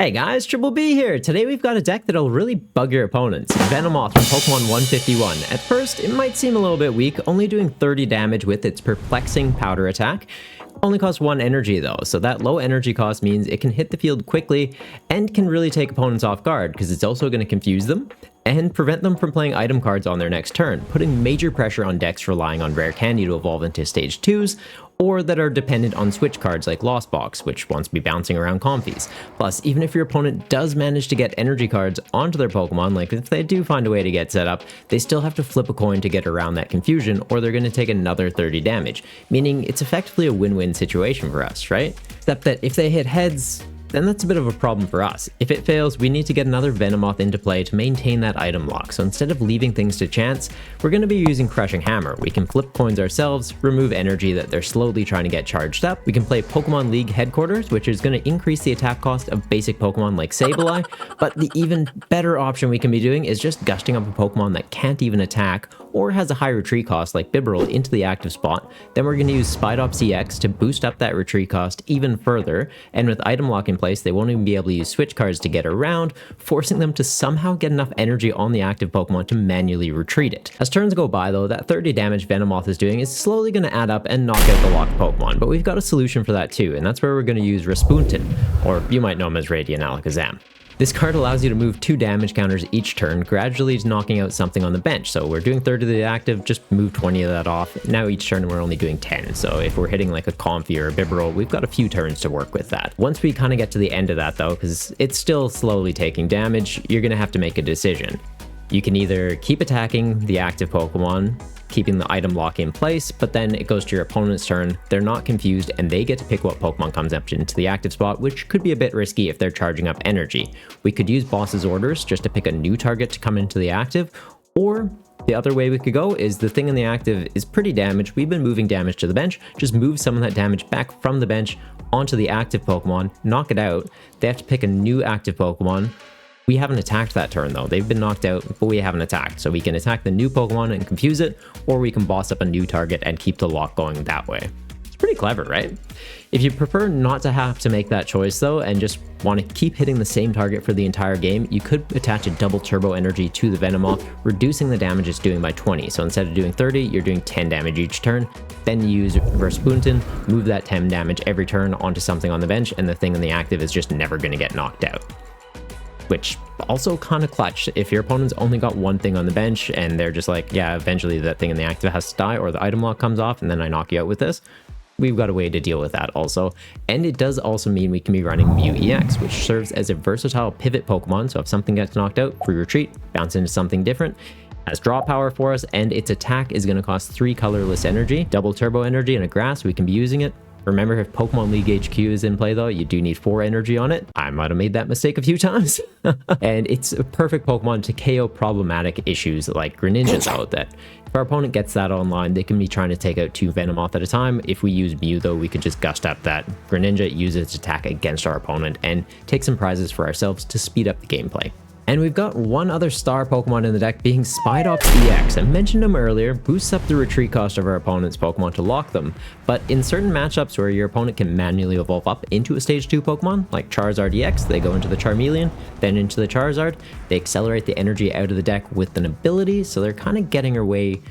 Hey guys, Triple B here. Today we've got a deck that'll really bug your opponents. Venomoth from Pokemon 151. At first, it might seem a little bit weak, only doing 30 damage with its perplexing powder attack. Only costs 1 energy though, so that low energy cost means it can hit the field quickly and can really take opponents off guard because it's also going to confuse them and prevent them from playing item cards on their next turn, putting major pressure on decks relying on rare candy to evolve into stage 2s, or that are dependent on switch cards like Lost Box, which wants to be bouncing around Comfies. Plus, even if your opponent does manage to get energy cards onto their Pokemon, like if they do find a way to get set up, they still have to flip a coin to get around that confusion, or they're going to take another 30 damage, meaning it's effectively a win-win situation for us, right? Except that if they hit heads, then that's a bit of a problem for us. If it fails, we need to get another Venomoth into play to maintain that item lock. So instead of leaving things to chance, we're going to be using Crushing Hammer. We can flip coins ourselves, remove energy that they're slowly trying to get charged up. We can play Pokemon League Headquarters, which is going to increase the attack cost of basic Pokemon like Sableye. But the even better option we can be doing is just gusting up a Pokemon that can't even attack or has a high retreat cost like Bibarel into the active spot. Then we're going to use Spidops EX to boost up that retreat cost even further, and with item lock in place, they won't even be able to use switch cards to get around, forcing them to somehow get enough energy on the active Pokemon to manually retreat it. As turns go by though, that 30 damage Venomoth is doing is slowly going to add up and knock out the locked Pokemon, but we've got a solution for that too, and that's where we're going to use Rasputin, or you might know him as Radiant Alakazam. This card allows you to move 2 damage counters each turn, gradually knocking out something on the bench. So we're doing 30 to the active, just move 20 of that off. Now each turn we're only doing 10. So if we're hitting like a Comfy or a Bibarel, we've got a few turns to work with that. Once we kind of get to the end of that though, because it's still slowly taking damage, you're going to have to make a decision. You can either keep attacking the active Pokemon, keeping the item lock in place, but then it goes to your opponent's turn, they're not confused, and they get to pick what Pokemon comes up into the active spot, which could be a bit risky if they're charging up energy. We could use Boss's Orders just to pick a new target to come into the active, or the other way we could go is the thing in the active is pretty damaged, we've been moving damage to the bench, just move some of that damage back from the bench onto the active Pokemon, knock it out, they have to pick a new active Pokemon. We haven't attacked that turn though, they've been knocked out, but we haven't attacked, so we can attack the new Pokemon and confuse it, or we can boss up a new target and keep the lock going that way. It's pretty clever, right? If you prefer not to have to make that choice though, and just want to keep hitting the same target for the entire game, you could attach a double turbo energy to the Venomoth, reducing the damage it's doing by 20. So instead of doing 30, you're doing 10 damage each turn. Then you use Rasputin, move that 10 damage every turn onto something on the bench, and the thing in the active is just never going to get knocked out. Which also kind of clutch if your opponent's only got one thing on the bench and they're just like, yeah, eventually that thing in the active has to die or the item lock comes off and then I knock you out with this. We've got a way to deal with that also. And it does also mean we can be running Mew EX, which serves as a versatile pivot Pokemon. So if something gets knocked out, free retreat, bounce into something different. Has draw power for us, and its attack is going to cost 3 colorless energy, double turbo energy, and a grass. We can be using it. Remember, if Pokemon League HQ is in play though, you do need 4 energy on it. I might have made that mistake a few times. And it's a perfect Pokemon to KO problematic issues like Greninja's out that if our opponent gets that online, they can be trying to take out 2 Venomoth at a time. If we use Mew though, we could just gust up that Greninja, use its attack against our opponent, and take some prizes for ourselves to speed up the gameplay. And we've got one other star Pokemon in the deck being Spidops EX. I mentioned him earlier, boosts up the retreat cost of our opponent's Pokemon to lock them, but in certain matchups where your opponent can manually evolve up into a stage 2 Pokemon, like Charizard EX, they go into the Charmeleon, then into the Charizard, they accelerate the energy out of the deck with an ability, so they're kind of getting away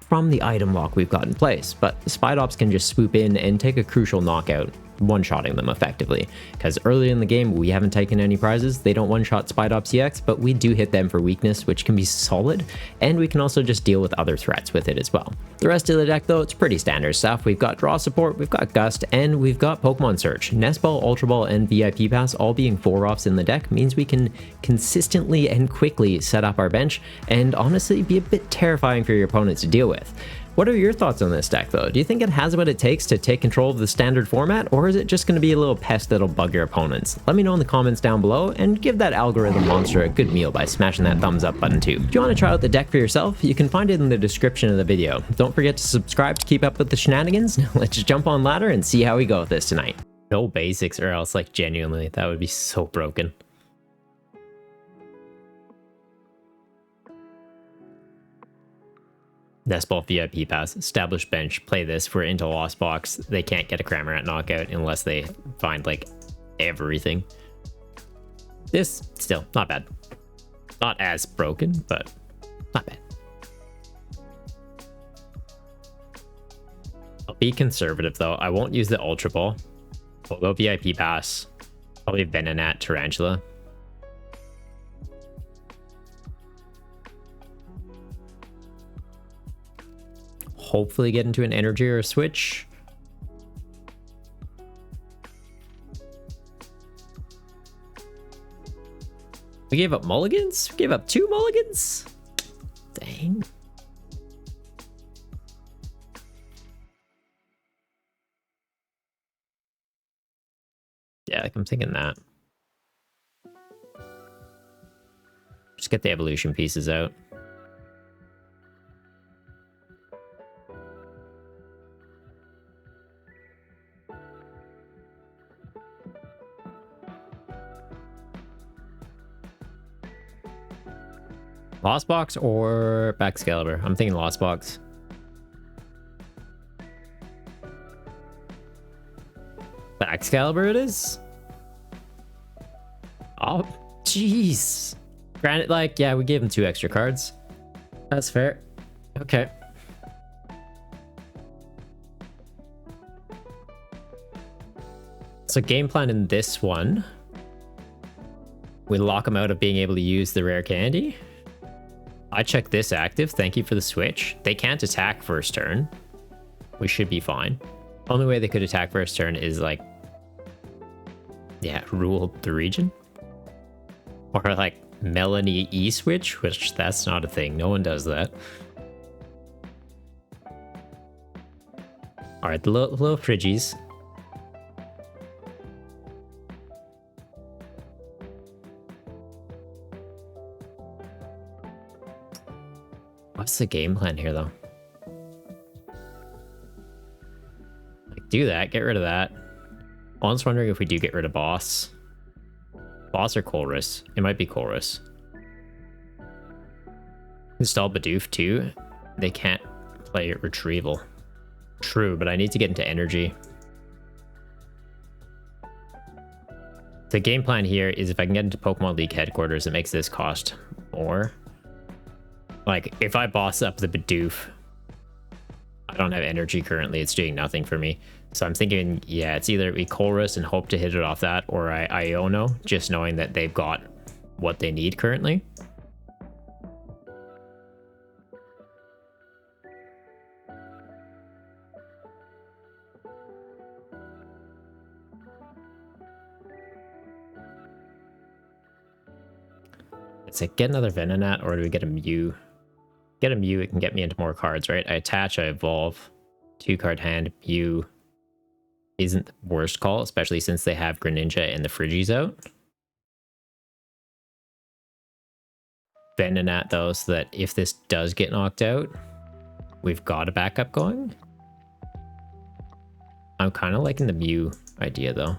from the item lock we've got in place, but Spidops can just swoop in and take a crucial knockout, one-shotting them effectively, because early in the game we haven't taken any prizes. They don't one-shot Spidops EX, but we do hit them for weakness, which can be solid, and we can also just deal with other threats with it as well. The rest of the deck though, it's pretty standard stuff. We've got draw support, we've got gust, and we've got Pokemon Search. Nest Ball, Ultra Ball, and VIP Pass all being 4-offs in the deck means we can consistently and quickly set up our bench, and honestly be a bit terrifying for your opponents to deal with. What are your thoughts on this deck though? Do you think it has what it takes to take control of the standard format, or is it just going to be a little pest that'll bug your opponents? Let me know in the comments down below, and give that algorithm monster a good meal by smashing that thumbs up button too. If you want to try out the deck for yourself, you can find it in the description of the video. Don't forget to subscribe to keep up with the shenanigans. Now let's just jump on ladder and see how we go with this tonight. No basics, or else like genuinely, that would be so broken. Nest Ball VIP Pass, Established Bench, play this, we're into Lost Box, they can't get a Cramorant knockout unless they find like everything. This, still, not bad. Not as broken, but not bad. I'll be conservative, though. I won't use the Ultra Ball. We'll go VIP Pass. Probably Venonat Tarantula. Hopefully get into an energy or a switch. We gave up mulligans? We gave up 2 mulligans? Dang. Yeah, like I'm thinking that. Just get the evolution pieces out. Lost Box or Excalibur? I'm thinking Lost Box. Excalibur it is? Oh, jeez. Granted, like, yeah, we gave him 2 extra cards. That's fair. Okay. So game plan in this one, we lock him out of being able to use the rare candy. I check this active. Thank you for the switch. They can't attack first turn. We should be fine. Only way they could attack first turn is like, yeah, rule the region. Or like Melanie E-switch, which that's not a thing. No one does that. All right, the little Frigies. What's the game plan here, though? Like, do that, get rid of that. I was wondering if we do get rid of Boss. Boss or Colress? It might be Colress. Install Bidoof too. They can't play Retrieval. True, but I need to get into energy. The game plan here is if I can get into Pokemon League headquarters, it makes this cost more. Like, if I boss up the Bidoof, I don't have energy currently. It's doing nothing for me. So I'm thinking, yeah, it's either we Colress and hope to hit it off that, or I Iono, just knowing that they've got what they need currently. It's like, get another Venonat, or do we get a Mew? Get a Mew, it can get me into more cards, right? I attach, I evolve. 2-card hand, Mew isn't the worst call, especially since they have Greninja and the Friggies out. Venonat, though, so that if this does get knocked out, we've got a backup going. I'm kind of liking the Mew idea, though.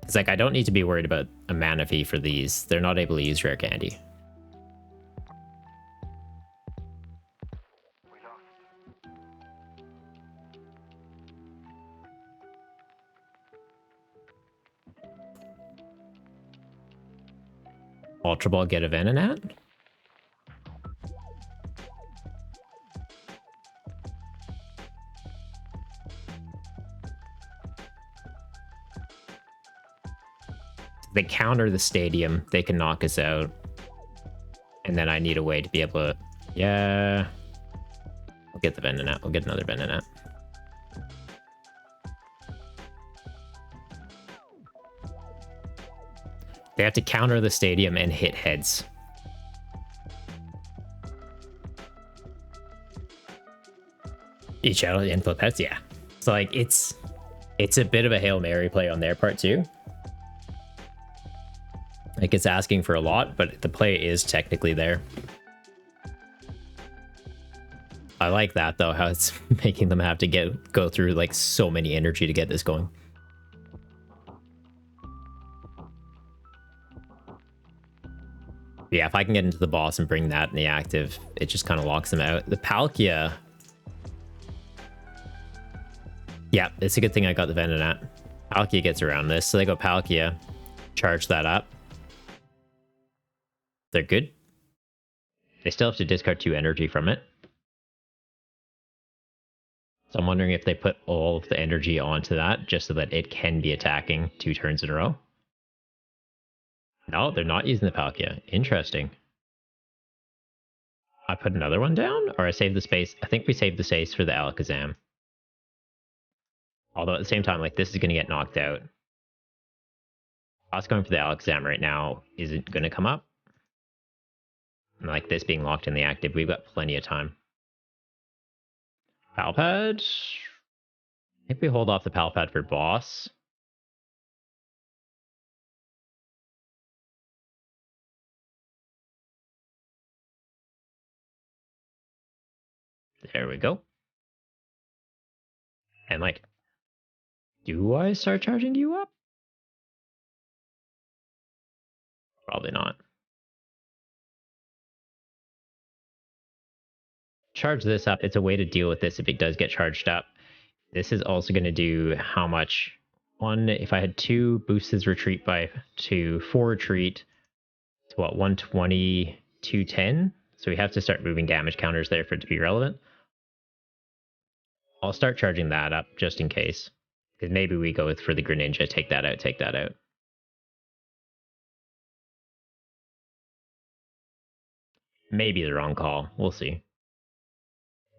It's like, I don't need to be worried about a mana fee for these. They're not able to use rare candy. Ultra Ball, get a Venonat? They counter the stadium, they can knock us out. And then I need a way to be able to... Yeah. We'll get the Venonat. We'll get another Venonat. They have to counter the stadium and hit heads. Each out of the info pets, yeah. So like it's a bit of a Hail Mary play on their part too. Like it's asking for a lot, but the play is technically there. I like that though, how it's making them have to go through like so many energy to get this going. Yeah, if I can get into the boss and bring that in the active, it just kind of locks them out. The Palkia. Yeah, it's a good thing I got the Venonat. Palkia gets around this, so they go Palkia. Charge that up. They're good. They still have to discard 2 energy from it. So I'm wondering if they put all of the energy onto that just so that it can be attacking 2 turns in a row. No, they're not using the Palkia. Interesting. I put another one down, or I saved the space. I think we saved the space for the Alakazam. Although at the same time, like, this is going to get knocked out. Us going for the Alakazam right now isn't going to come up. And like this being locked in the active, we've got plenty of time. Palpad? I think we hold off the Palpad for boss. There we go. And like, do I start charging you up? Probably not. Charge this up. It's a way to deal with this if it does get charged up. This is also going to do how much? One, if I had 2, boosts his retreat by 2, 4 retreat. It's what, 120, 210? So we have to start moving damage counters there for it to be relevant. I'll start charging that up just in case. Because maybe we go for the Greninja, take that out, take that out. Maybe the wrong call. We'll see.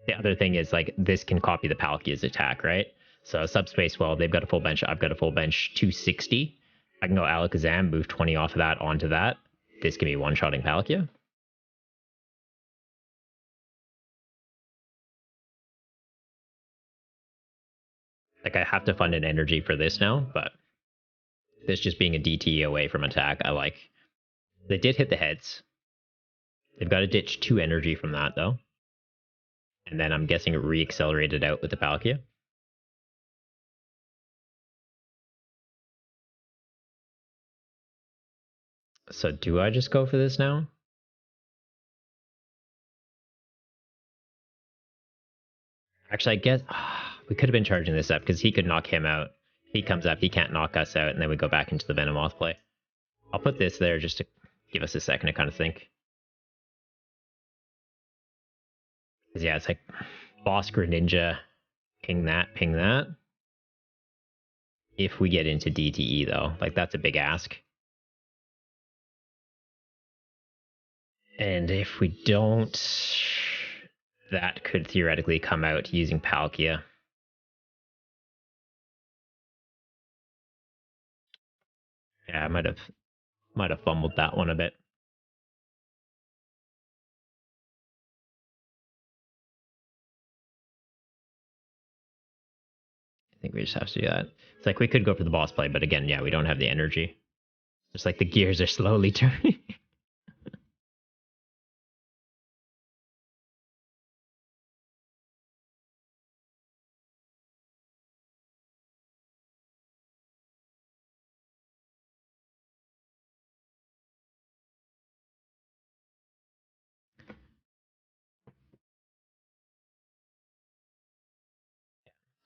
The other thing is, like, this can copy the Palkia's attack, right? So subspace, well, they've got a full bench, I've got a full bench 260. I can go Alakazam, move 20 off of that onto that. This can be one-shotting Palkia. Like, I have to fund an energy for this now, but this just being a DT away from attack, I like. They did hit the heads. They've got to ditch 2 energy from that, though. And then I'm guessing re-accelerated out with the Palkia. So do I just go for this now? Actually, I guess we could have been charging this up because he could knock him out. He comes up, he can't knock us out, and then we go back into the Venomoth play. I'll put this there just to give us a second to kind of think. Yeah, it's like boss Greninja, ping that, ping that. If we get into DTE though, like that's a big ask. And if we don't, that could theoretically come out using Palkia. Yeah, I might have fumbled that one a bit. I think we just have to do that. It's like we could go for the boss play, but again, yeah, we don't have the energy. Just like the gears are slowly turning.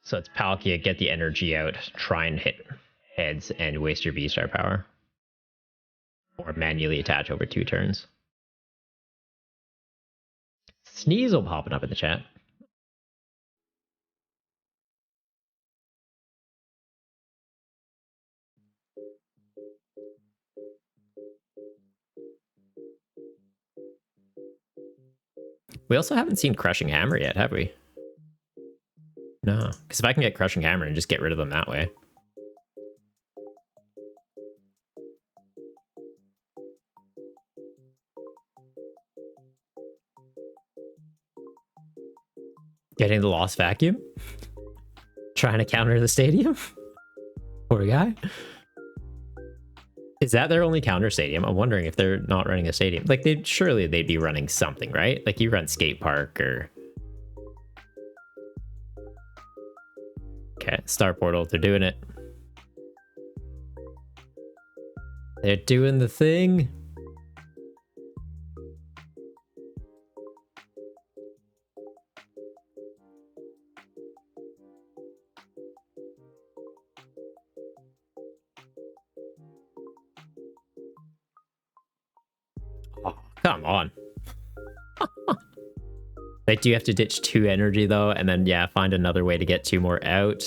So it's Palkia, get the energy out, try and hit heads, and waste your V-Star power. Or manually attach over 2 turns. Sneasel popping up in the chat. We also haven't seen Crushing Hammer yet, have we? No, because if I can get Crushing Hammer and just get rid of them that way. Getting the Lost Vacuum? Trying to counter the stadium? Poor guy. Is that their only counter stadium? I'm wondering if they're not running a stadium. Like, surely they'd be running something, right? Like, you run skate park or... Okay, Star Portal, they're doing it. They're doing the thing. Come on. They do have to ditch 2 energy though, and then yeah, find another way to get 2 more out.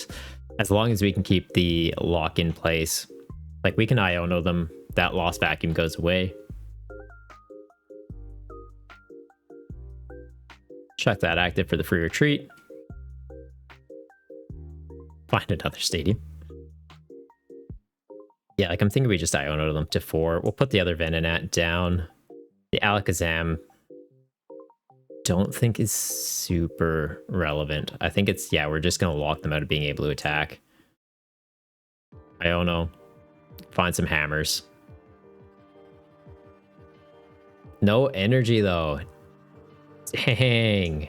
As long as we can keep the lock in place. Like we can Iono them, that lost vacuum goes away. Chuck that active for the free retreat. Find another stadium. Yeah, like I'm thinking we just Iono them to 4. We'll put the other Venonat down. The Alakazam don't think is super relevant. I think it's, yeah, we're just going to lock them out of being able to attack. Iono. Find some hammers. No energy though. Dang.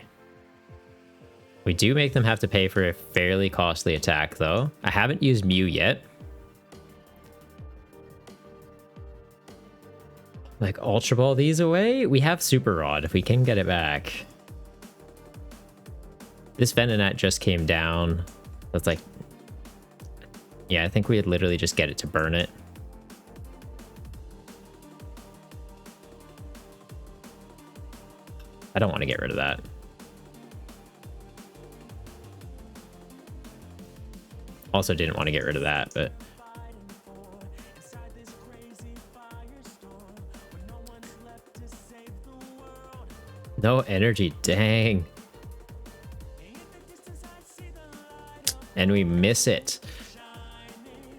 We do make them have to pay for a fairly costly attack though. I haven't used Mew yet. Like Ultra Ball these away? We have Super Rod if we can get it back. This Venonat just came down. That's like... yeah, I think we'd literally just get it to burn it. I don't want to get rid of that. Also didn't want to get rid of that, but... no energy, dang. And we miss it.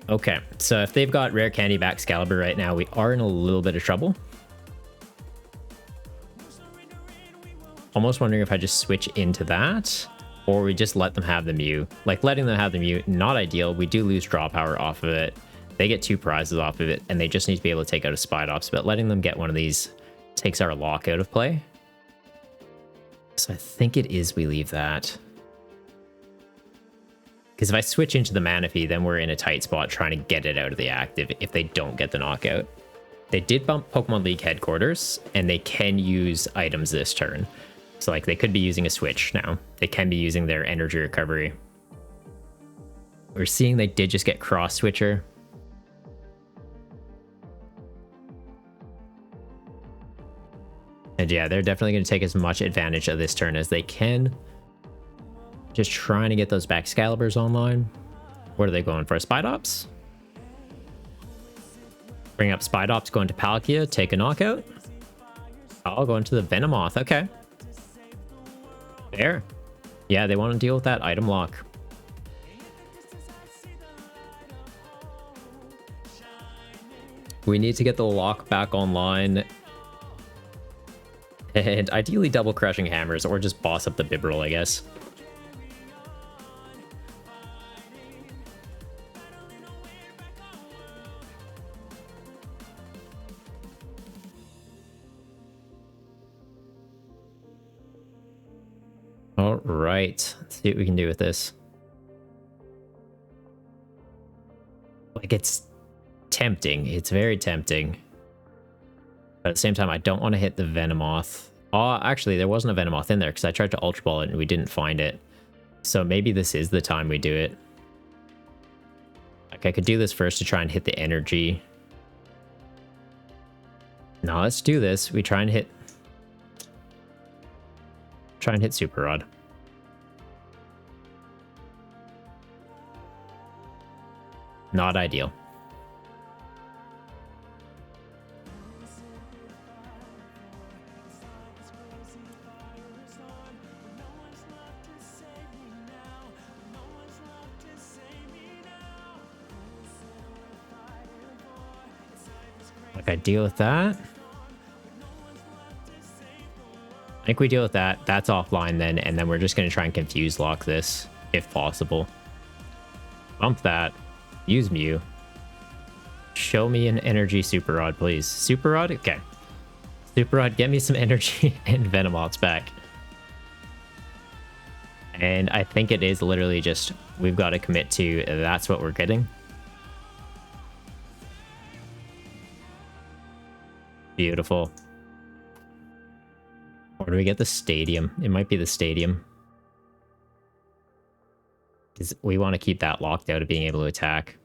Okay, so if they've got Rare Candy back Excalibur right now, we are in a little bit of trouble. Almost wondering if I just switch into that, or we just let them have the Mew. Like, letting them have the Mew, not ideal. We do lose draw power off of it. They get 2 prizes off of it, and they just need to be able to take out a Spidops, but letting them get one of these takes our lock out of play. So I think it is we leave that. Because if I switch into the Manaphy, then we're in a tight spot trying to get it out of the active if they don't get the knockout. They did bump Pokemon League headquarters, and they can use items this turn. So like they could be using a switch now. They can be using their energy recovery. We're seeing they did just get cross switcher. And yeah, they're definitely going to take as much advantage of this turn as they can. Just trying to get those back Excaliburs online. What are they going for? Spidops? Bring up Spidops, go into Palkia, take a knockout. I'll go into the Venomoth. Okay. There. Yeah, they want to deal with that item lock. We need to get the lock back online. And ideally double crushing hammers, or just boss up the Bibarel, I guess. All right, let's see what we can do with this. Like, it's tempting. It's very tempting. But at the same time, I don't want to hit the Venomoth. Oh, actually, there wasn't a Venomoth in there because I tried to Ultra Ball it and we didn't find it. So maybe this is the time we do it. Like, I could do this first to try and hit the energy. No, let's do this. We try and hit... Super Rod. Not ideal. Like, I deal with that. I think we deal with that. That's offline then, and then we're just going to try and confuse lock this, if possible. Bump that. Use Mew. Show me an energy Super Rod, please. Super Rod? Okay. Super Rod, get me some energy and Venomoth's back. And I think it is literally just, we've got to commit to, that's what we're getting. Beautiful. Or do we get the stadium? It might be the stadium. Because we want to keep that locked out of being able to attack.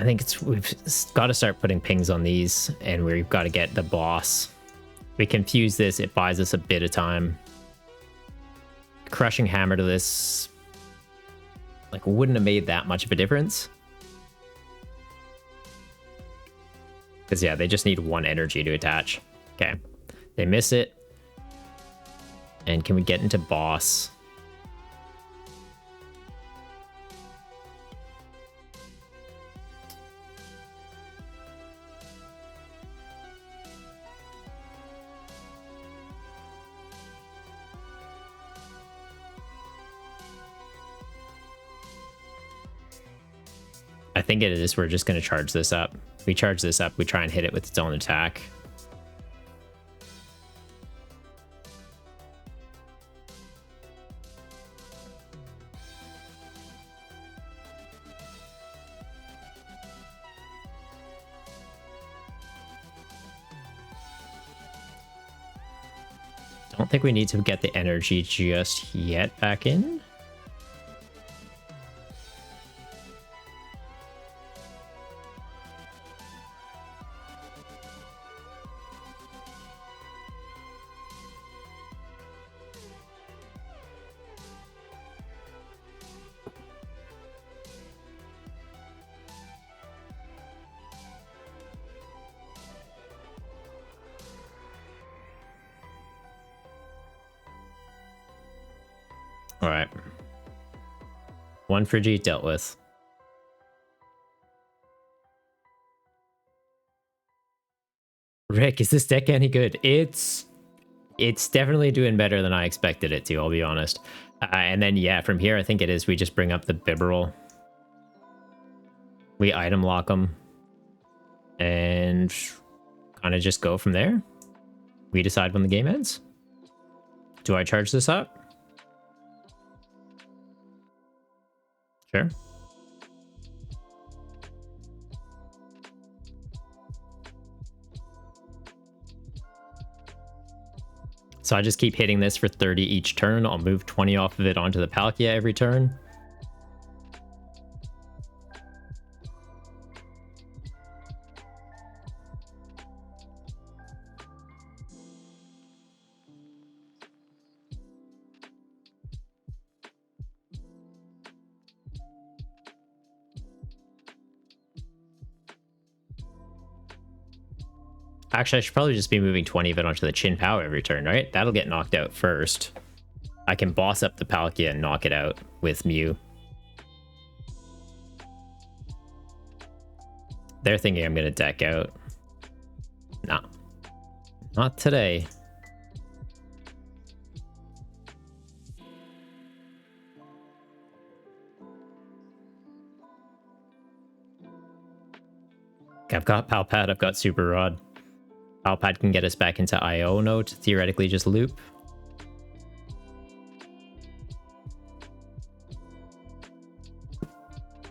I think we've got to start putting pings on these, and we've got to get the boss. We confuse this, it buys us a bit of time. Crushing hammer to this, like, wouldn't have made that much of a difference. Because, yeah, they just need 1 energy to attach. Okay. They miss it. And can we get into boss? I think it is. We're just going to charge this up. We charge this up. We try and hit it with its own attack. Don't think we need to get the energy just yet back in. All right. 1 for G dealt with. Rick, is this deck any good? It's definitely doing better than I expected it to, I'll be honest. And then, yeah, from here, I think it is we just bring up the Bibarel. We item lock them. And kind of just go from there. We decide when the game ends. Do I charge this up? Sure. So I just keep hitting this for 30 each turn. I'll move 20 off of it onto the Palkia every turn. Actually, I should probably just be moving 20 of it onto the Chien Pao every turn, right? That'll get knocked out first. I can boss up the Palkia and knock it out with Mew. They're thinking I'm going to deck out. Nah. Not today. I've got Palpad, I've got Super Rod. Palpad can get us back into Iono to theoretically just loop.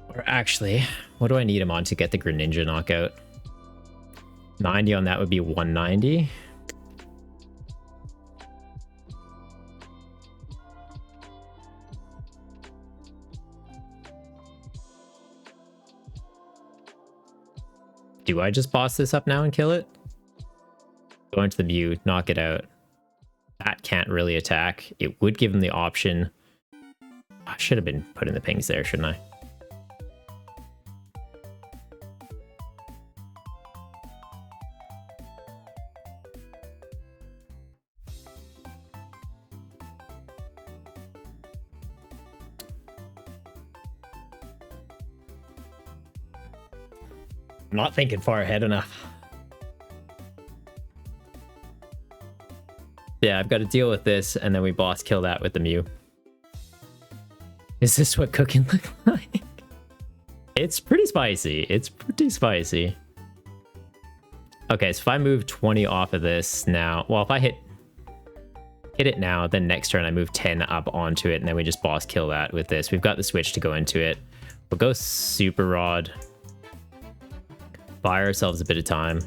Or actually, what do I need him on to get the Greninja knockout? 90 on that would be 190. Do I just boss this up now and kill it? Go into the Mew, knock it out. That can't really attack. It would give him the option. I should have been putting the pings there, shouldn't I? I'm not thinking far ahead enough. Yeah, I've got to deal with this, and then we boss kill that with the Mew. Is this what cooking looks like? It's pretty spicy. It's pretty spicy. Okay, so if I move 20 off of this now, well, if I hit it now, then next turn I move 10 up onto it, and then we just boss kill that with this. We've got the switch to go into it. We'll go Super Rod. Buy ourselves a bit of time.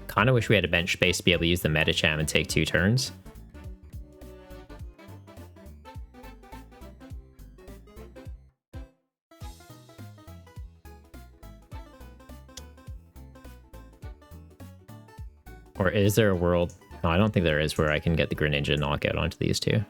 Kind of wish we had a bench space to be able to use the Medicham and take 2 turns. Or is there a world? No, I don't think there is, where I can get the Greninja knockout onto these two.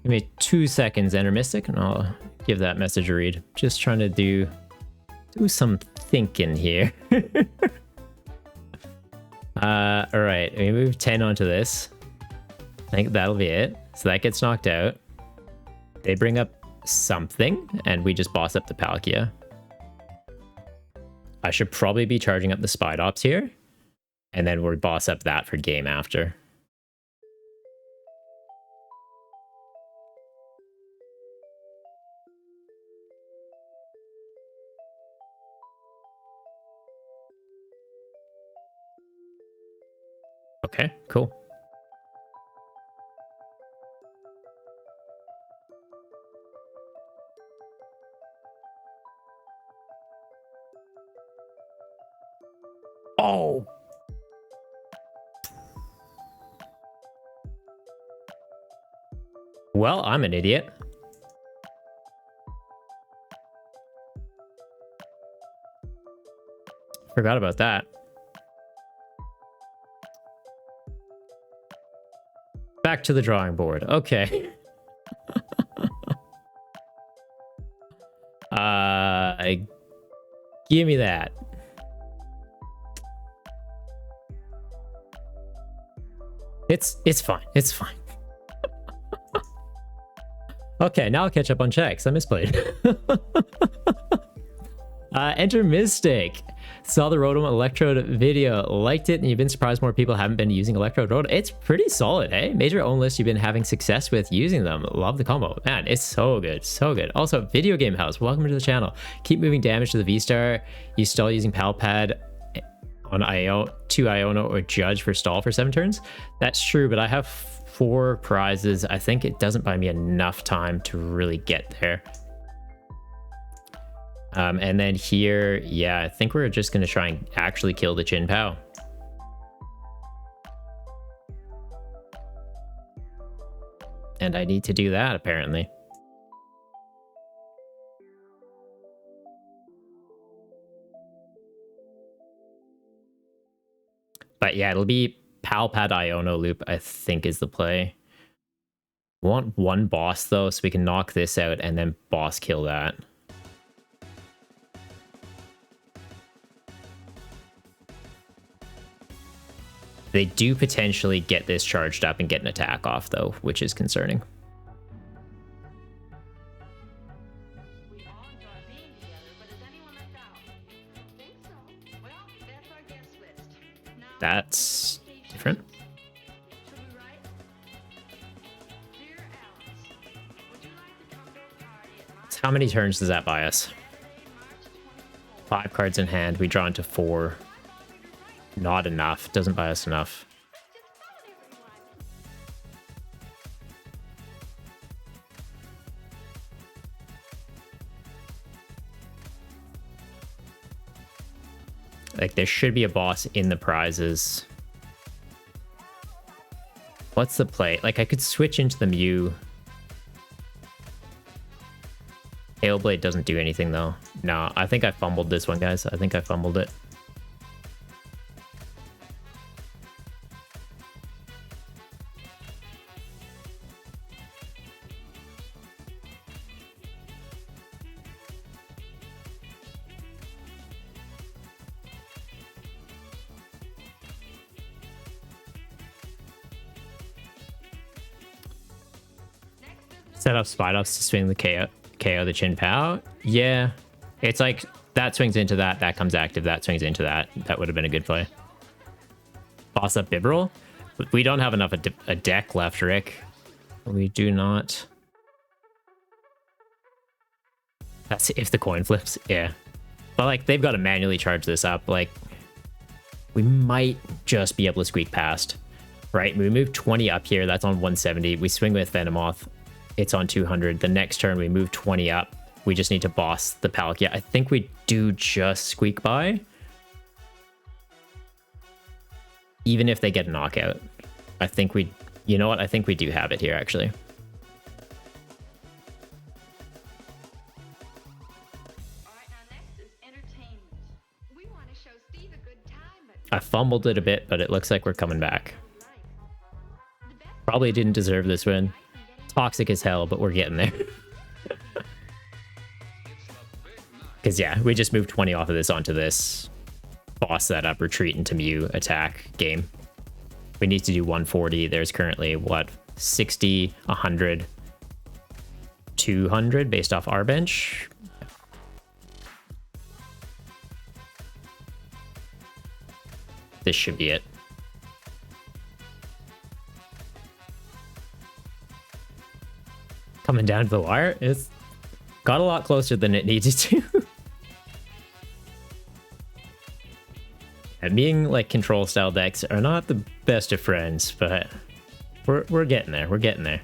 Give me 2 seconds, Enter Mystic, and I'll give that message a read. Just trying to do some thinking here. Alright, we move 10 onto this. I think that'll be it. So that gets knocked out. They bring up something, and we just boss up the Palkia. I should probably be charging up the Spidops here, and then we'll boss up that for game after. Okay, cool. Oh! Well, I'm an idiot. Forgot about that. Back to the drawing board. Okay. Give me that. It's fine. It's fine. Okay, now I'll catch up on checks. I misplayed. Enter Mystic. Saw the Rotom Electrode video, liked it, and you've been surprised more people haven't been using Electrode Rotom. It's pretty solid, eh? Major own list you've been having success with using them. Love the combo. Man, it's so good, so good. Also, Video Game House, welcome to the channel. Keep moving damage to the V-Star. You stall using Palpad on to Iona or Judge for stall for 7 turns. That's true, but I have 4 prizes. I think it doesn't buy me enough time to really get there. And then here, yeah, I think we're just going to try and actually kill the Chien Pao. And I need to do that, apparently. But yeah, it'll be Palpad Iono loop, I think, is the play. We want 1 boss, though, so we can knock this out and then boss kill that. They do potentially get this charged up and get an attack off, though, which is concerning. That's different. So how many turns does that buy us? 5 cards in hand. We draw into 4. Not enough. Doesn't buy us enough. Like, there should be a boss in the prizes. What's the play? Like, I could switch into the Mew. Hailblade doesn't do anything, though. No, I think I fumbled this one, guys. I think I fumbled it. Set up Spidops to swing the KO the Chien Pao. Yeah, it's like that swings into that, that comes active, that swings into that. That would have been a good play. Boss up Bibarel. We don't have enough a deck left, Rick. We do not. That's if the coin flips, yeah. But like they've got to manually charge this up. Like we might just be able to squeak past. Right, we move 20 up here. That's on 170. We swing with Venomoth. It's on 200. The next turn we move 20 up. We just need to boss the Palkia. I think we do just squeak by. Even if they get a knockout. I think we... You know what? I think we do have it here, actually. I fumbled it a bit, but it looks like we're coming back. Probably didn't deserve this win. Toxic as hell, but we're getting there. Because, yeah, we just moved 20 off of this onto this. Boss that up, retreat into Mew, attack, game. We need to do 140. There's currently, what, 60, 100, 200 based off our bench. This should be it. Coming down to the wire, it's got a lot closer than it needed to. And being like control style decks are not the best of friends, but we're getting there. We're getting there.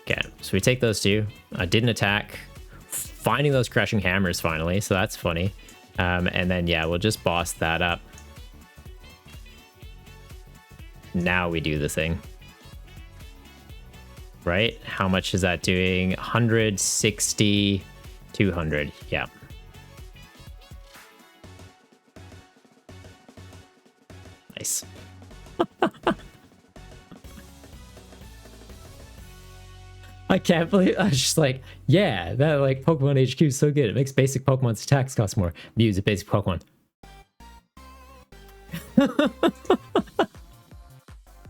Okay, so we take those two. I didn't attack. Finding those crushing hammers finally, so that's funny. And then yeah, we'll just boss that up. Now we do the thing. Right? How much is that doing? 160, 200. Yeah. Nice. I can't believe I was just like, yeah, that like Pokemon HQ is so good. It makes basic Pokemon's attacks cost more. Mew's a basic Pokemon.